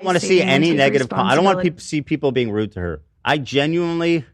want to see any negative. I don't want to see people being rude to her. I genuinely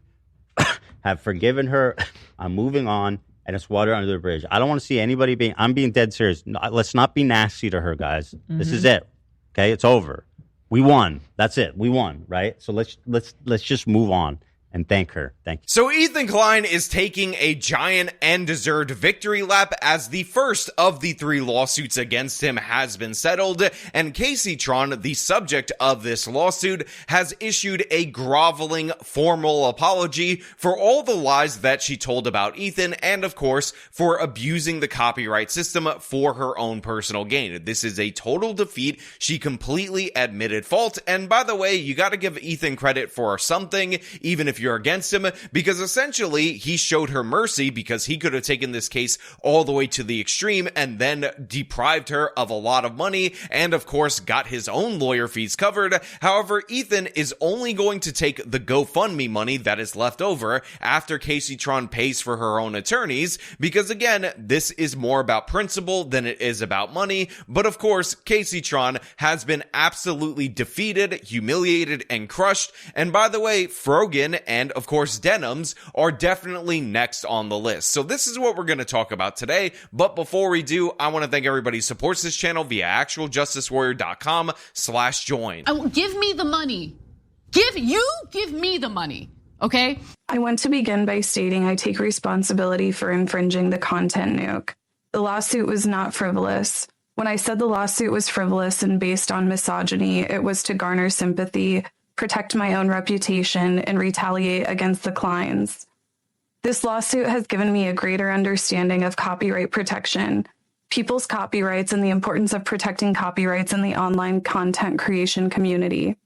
have forgiven her. I'm moving on, and it's water under the bridge. I don't want to see anybody being. I'm being dead serious. No, let's not be nasty to her, guys. Mm-hmm. This is it. Okay, it's over. We won. That's it. We won, right? So let's just move on. And thank her. Thank you. So Ethan Klein is taking a giant and deserved victory lap as the first of the 3 lawsuits against him has been settled. And Kaceytron, the subject of this lawsuit, has issued a groveling formal apology for all the lies that she told about Ethan and, of course, for abusing the copyright system for her own personal gain. This is a total defeat. She completely admitted fault. And by the way, you got to give Ethan credit for something, even if you're against him, because essentially he showed her mercy because he could have taken this case all the way to the extreme and then deprived her of a lot of money and of course got his own lawyer fees covered. However, Ethan is only going to take the GoFundMe money that is left over after Kaceytron pays for her own attorneys, because again, this is more about principle than it is about money. But of course, Kaceytron has been absolutely defeated, humiliated, and crushed. And by the way, Frogan and of course Denims are definitely next on the list. So this is what we're going to talk about today. But before we do, I want to thank everybody who supports this channel via actualjusticewarrior.com/join. Give me the money. Give me the money. Okay? I want to begin by stating I take responsibility for infringing the content nuke. The lawsuit was not frivolous. When I said the lawsuit was frivolous and based on misogyny, it was to garner sympathy, protect my own reputation, and retaliate against the Kleins. This lawsuit has given me a greater understanding of copyright protection, people's copyrights, and the importance of protecting copyrights in the online content creation community.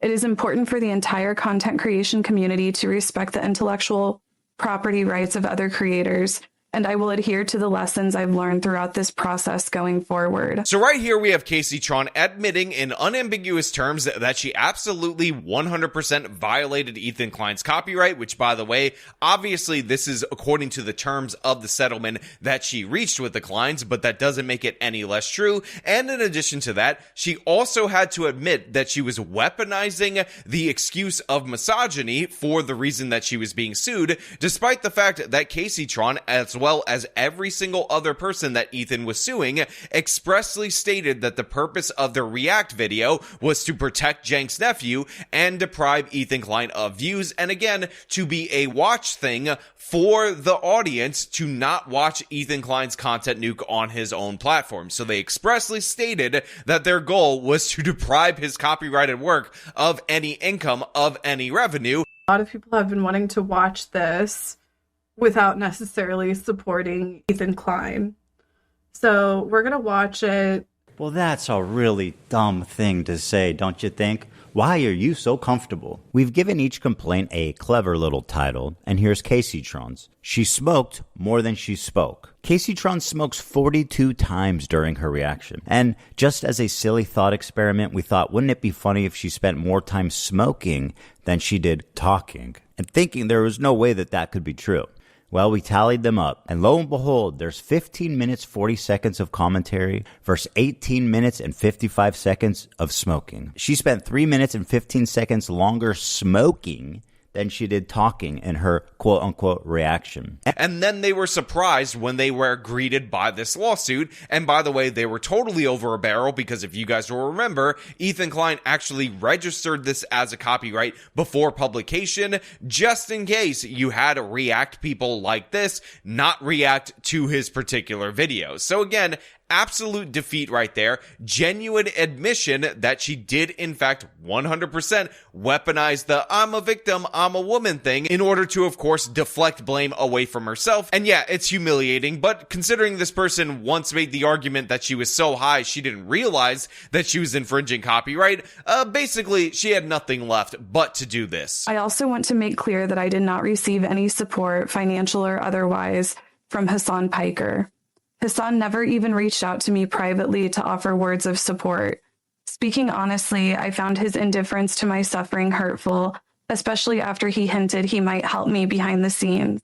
It is important for the entire content creation community to respect the intellectual property rights of other creators, and I will adhere to the lessons I've learned throughout this process going forward. So right here we have Kaceytron admitting in unambiguous terms that she absolutely 100% violated Ethan Klein's copyright, which by the way, obviously this is according to the terms of the settlement that she reached with the Kleins, but that doesn't make it any less true. And in addition to that, she also had to admit that she was weaponizing the excuse of misogyny for the reason that she was being sued, despite the fact that Kaceytron, as well as every single other person that Ethan was suing, expressly stated that the purpose of the React video was to protect Jank's nephew and deprive Ethan Klein of views, and again, to be a watch thing for the audience to not watch Ethan Klein's content nuke on his own platform. So they expressly stated that their goal was to deprive his copyrighted work of any income, of any revenue. A lot of people have been wanting to watch this without necessarily supporting Ethan Klein. So we're going to watch it. Well, that's a really dumb thing to say, don't you think? Why are you so comfortable? We've given each complaint a clever little title, and here's Kaceytron's. She smoked more than she spoke. Kaceytron smokes 42 times during her reaction. And just as a silly thought experiment, we thought, wouldn't it be funny if she spent more time smoking than she did talking? And thinking there was no way that that could be true. Well, we tallied them up, and lo and behold, there's 15 minutes, 40 seconds of commentary versus 18 minutes and 55 seconds of smoking. She spent 3 minutes and 15 seconds longer smoking than she did talking in her quote-unquote reaction. And then they were surprised when they were greeted by this lawsuit. And by the way, they were totally over a barrel because if you guys will remember, Ethan Klein actually registered this as a copyright before publication, just in case you had React people like this not react to his particular videos. So again, absolute defeat right there. Genuine admission that she did, in fact, 100% weaponize the I'm a victim, I'm a woman thing in order to, of course, deflect blame away from herself. And yeah, it's humiliating, but considering this person once made the argument that she was so high she didn't realize that she was infringing copyright, basically, she had nothing left but to do this. I also want to make clear that I did not receive any support, financial or otherwise, from Hassan Piker. Hassan never even reached out to me privately to offer words of support. Speaking honestly, I found his indifference to my suffering hurtful, especially after he hinted he might help me behind the scenes.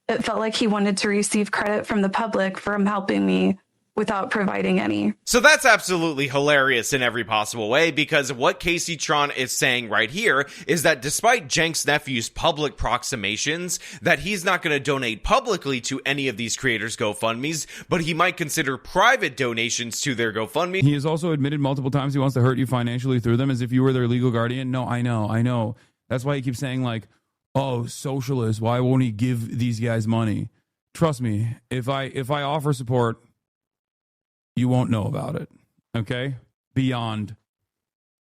It felt like he wanted to receive credit from the public for him helping me, without providing any. So that's absolutely hilarious in every possible way, because what Kaceytron is saying right here is that despite Jenk's nephew's public proclamations that he's not going to donate publicly to any of these creators' GoFundMes, but he might consider private donations to their GoFundMe. He has also admitted multiple times he wants to hurt you financially through them as if you were their legal guardian. No, I know. That's why he keeps saying like, oh, socialist, why won't he give these guys money? Trust me, if I offer support, you won't know about it, okay? Beyond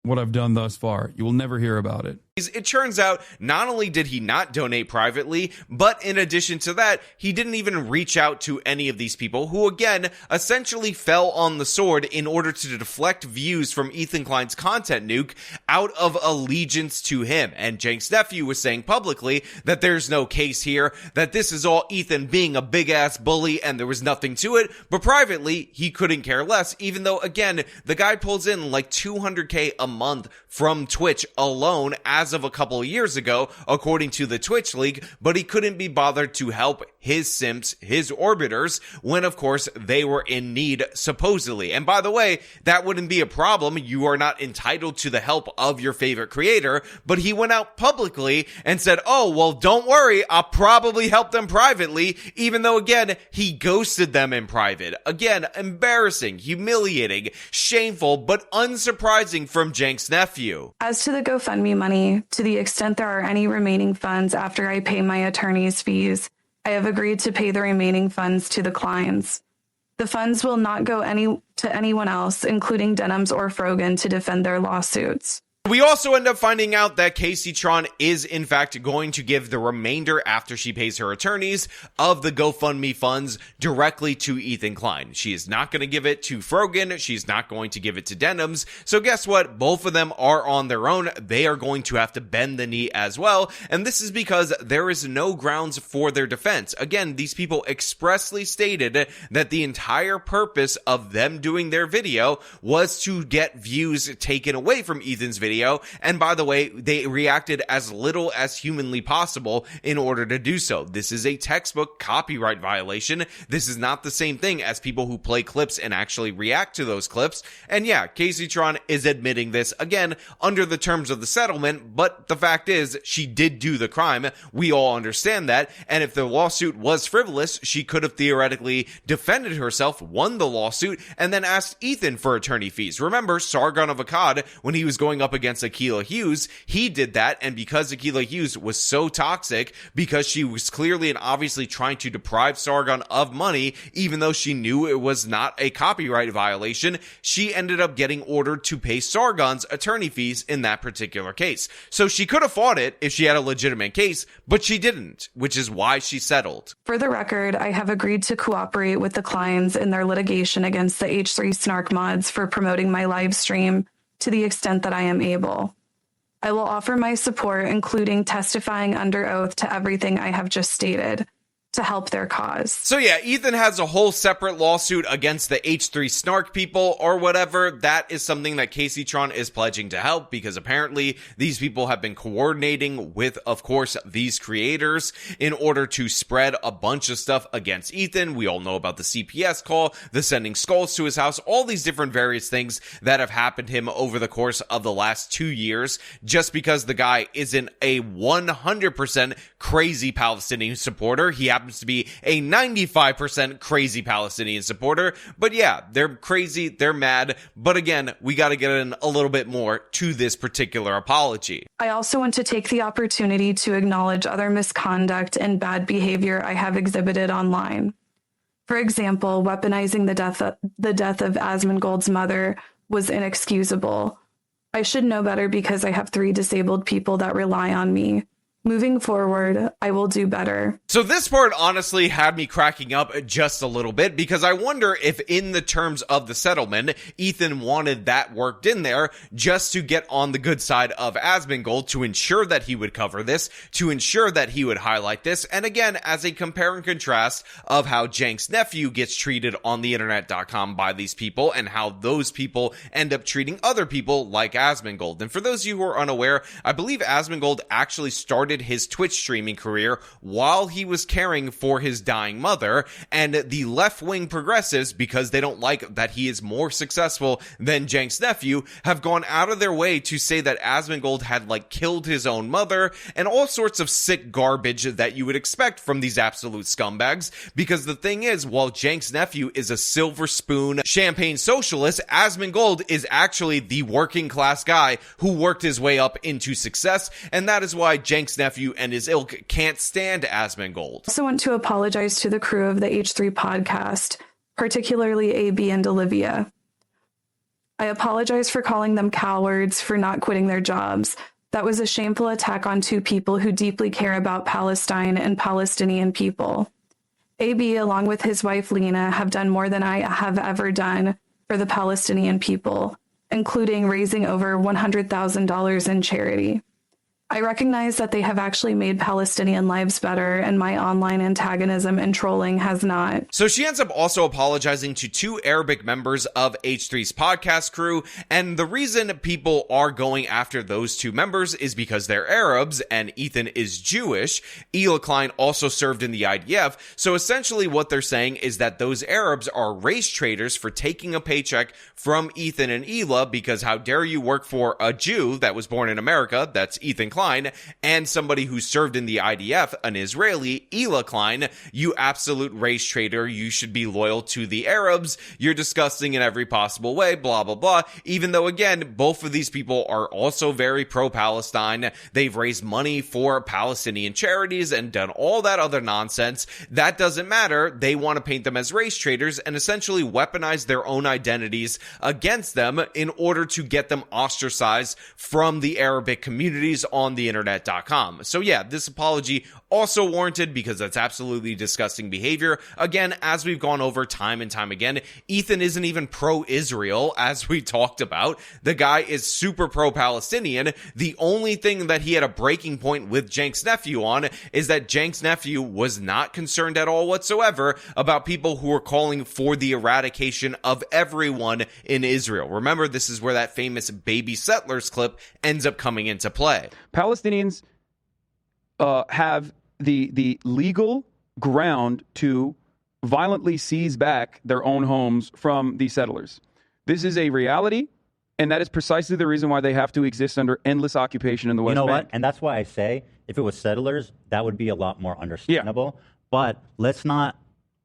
what I've done thus far. You will never hear about it. It turns out not only did he not donate privately, but in addition to that, he didn't even reach out to any of these people who, again, essentially fell on the sword in order to deflect views from Ethan Klein's content nuke out of allegiance to him. And Jenk's nephew was saying publicly that there's no case here, that this is all Ethan being a big-ass bully and there was nothing to it, but privately, he couldn't care less, even though, again, the guy pulls in like $200K a month from Twitch alone as of a couple of years ago, according to the Twitch leak, but he couldn't be bothered to help his simps, his orbiters, when of course they were in need, supposedly. And by the way, that wouldn't be a problem. You are not entitled to the help of your favorite creator, but he went out publicly and said, oh, well, don't worry, I'll probably help them privately, even though, again, he ghosted them in private. Again, embarrassing, humiliating, shameful, but unsurprising from Jenk's nephew. As to the GoFundMe money, to the extent there are any remaining funds after I pay my attorney's fees, I have agreed to pay the remaining funds to the Kleins. The funds will not go to anyone else, including Denims or Frogan, to defend their lawsuits. We also end up finding out that Kaceytron is in fact going to give the remainder after she pays her attorneys of the GoFundMe funds directly to Ethan Klein. She is not going to give it to Frogan. She's not going to give it to Denims. So guess what? Both of them are on their own. They are going to have to bend the knee as well. And this is because there is no grounds for their defense. Again, these people expressly stated that the entire purpose of them doing their video was to get views taken away from Ethan's video. And by the way, they reacted as little as humanly possible in order to do so. This is a textbook copyright violation. This is not the same thing as people who play clips and actually react to those clips. And yeah, Kaceytron is admitting this, again, under the terms of the settlement, but the fact is, she did do the crime. We all understand that. And if the lawsuit was frivolous, she could have theoretically defended herself, won the lawsuit, and then asked Ethan for attorney fees. Remember, Sargon of Akkad, when he was going up against Akilah Hughes, he did that, and because Akilah Hughes was so toxic, because she was clearly and obviously trying to deprive Sargon of money, even though she knew it was not a copyright violation, she ended up getting ordered to pay Sargon's attorney fees in that particular case. So she could have fought it if she had a legitimate case, but she didn't, which is why she settled. For the record, I have agreed to cooperate with the Kleins in their litigation against the H3 Snark mods for promoting my live stream to the extent that I am able. I will offer my support, including testifying under oath to everything I have just stated, to help their cause. So yeah, Ethan has a whole separate lawsuit against the H3 Snark people or whatever. That is something that Kaceytron is pledging to help, because apparently these people have been coordinating with, of course, these creators in order to spread a bunch of stuff against Ethan. We all know about the CPS call, the sending skulls to his house, all these different various things that have happened to him over the course of the last 2 years, just because the guy isn't a 100% crazy Palestinian supporter. He happens to be a 95% crazy Palestinian supporter. But yeah, they're crazy, they're mad. But again, we got to get in a little bit more to this particular apology. I also want to take the opportunity to acknowledge other misconduct and bad behavior I have exhibited online. For example, weaponizing the death of Asmongold's mother was inexcusable. I should know better because I have 3 disabled people that rely on me. Moving forward, I will do better. So this part honestly had me cracking up just a little bit, because I wonder if in the terms of the settlement, Ethan wanted that worked in there just to get on the good side of Asmongold, to ensure that he would cover this, to ensure that he would highlight this, and again, as a compare and contrast of how Jenk's nephew gets treated on the internet.com by these people, and how those people end up treating other people like Asmongold. And for those of you who are unaware, I believe Asmongold actually started started his Twitch streaming career while he was caring for his dying mother, and the left-wing progressives, because they don't like that he is more successful than Cenk's nephew, have gone out of their way to say that Asmongold had killed his own mother and all sorts of sick garbage that you would expect from these absolute scumbags. Because the thing is, while Cenk's nephew is a silver spoon champagne socialist, Asmongold is actually the working class guy who worked his way up into success, and that is why Cenk's nephew and his ilk can't stand Asmongold. I also want to apologize to the crew of the H3 podcast, particularly AB and Olivia. I apologize for calling them cowards for not quitting their jobs. That was a shameful attack on two people who deeply care about Palestine and Palestinian people. AB, along with his wife Lena, have done more than I have ever done for the Palestinian people, including raising over $100,000 in charity. I recognize that they have actually made Palestinian lives better, and my online antagonism and trolling has not. So she ends up also apologizing to two Arabic members of H3's podcast crew, and the reason people are going after those two members is because they're Arabs, and Ethan is Jewish. Ela Klein also served in the IDF, so essentially what they're saying is that those Arabs are race traitors for taking a paycheck from Ethan and Ela, because how dare you work for a Jew that was born in America, that's Ethan Klein, and somebody who served in the IDF, an Israeli, Ela Klein, you absolute race traitor, you should be loyal to the Arabs, you're disgusting in every possible way, blah, blah, blah. Even though, again, both of these people are also very pro-Palestine, they've raised money for Palestinian charities and done all that other nonsense. That doesn't matter. They want to paint them as race traitors and essentially weaponize their own identities against them in order to get them ostracized from the Arabic communities on the internet.com. So yeah, this apology also warranted because that's absolutely disgusting behavior. Again, as we've gone over time and time again, Ethan isn't even pro-Israel, as we talked about. The guy is super pro-Palestinian. The only thing that he had a breaking point with Cenk's nephew on is that Cenk's nephew was not concerned at all whatsoever about people who were calling for the eradication of everyone in Israel. Remember, this is where that famous baby settlers clip ends up coming into play. Palestinians have the legal ground to violently seize back their own homes from the settlers. This is a reality, and that is precisely the reason why they have to exist under endless occupation in the West Bank. You know what? And that's why I say if it was settlers, that would be a lot more understandable. Yeah. But let's not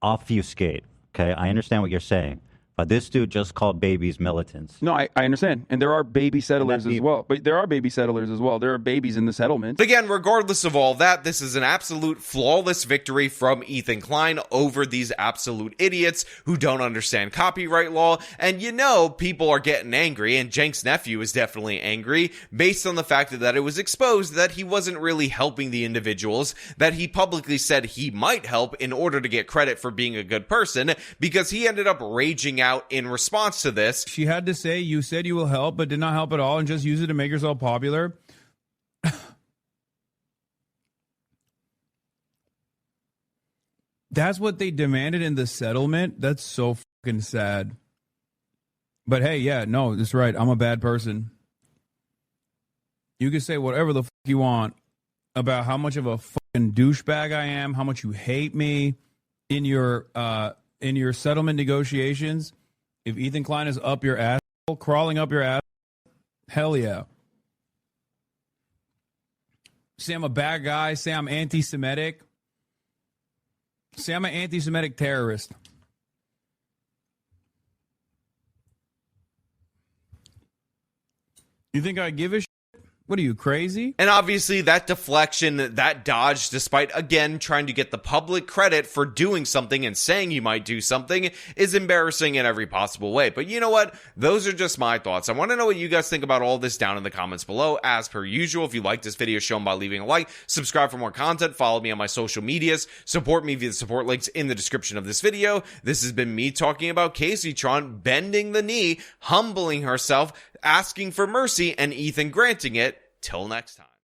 obfuscate, okay? I understand what you're saying. But this dude just called babies militants. No, I understand. And there are baby settlers as well. But there are baby settlers as well. There are babies in the settlement. Again, regardless of all that, this is an absolute flawless victory from Ethan Klein over these absolute idiots who don't understand copyright law. And you know, people are getting angry, and Cenk's nephew is definitely angry, based on the fact that it was exposed that he wasn't really helping the individuals that he publicly said he might help in order to get credit for being a good person, because he ended up raging out in response to this. She had to say, you said you will help, but did not help at all, and just use it to make yourself popular. That's what they demanded in the settlement. That's so fucking sad. But hey, yeah, no, that's right. I'm a bad person. You can say whatever the fuck you want about how much of a fucking douchebag I am, how much you hate me in your settlement negotiations. If Ethan Klein is up your ass, crawling up your ass, hell yeah. Say I'm a bad guy. Say I'm anti-Semitic. Say I'm an anti-Semitic terrorist. You think I give a shit? What are you, crazy? And obviously that deflection, that dodge, despite again trying to get the public credit for doing something and saying you might do something, is embarrassing in every possible way. But you know what? Those are just my thoughts. I want to know what you guys think about all this down in the comments below. As per usual, if you like this video, show them by leaving a like, subscribe for more content, follow me on my social medias, support me via the support links in the description of this video. This has been me talking about Kaceytron bending the knee, humbling herself, asking for mercy, and Ethan granting it. Till next time.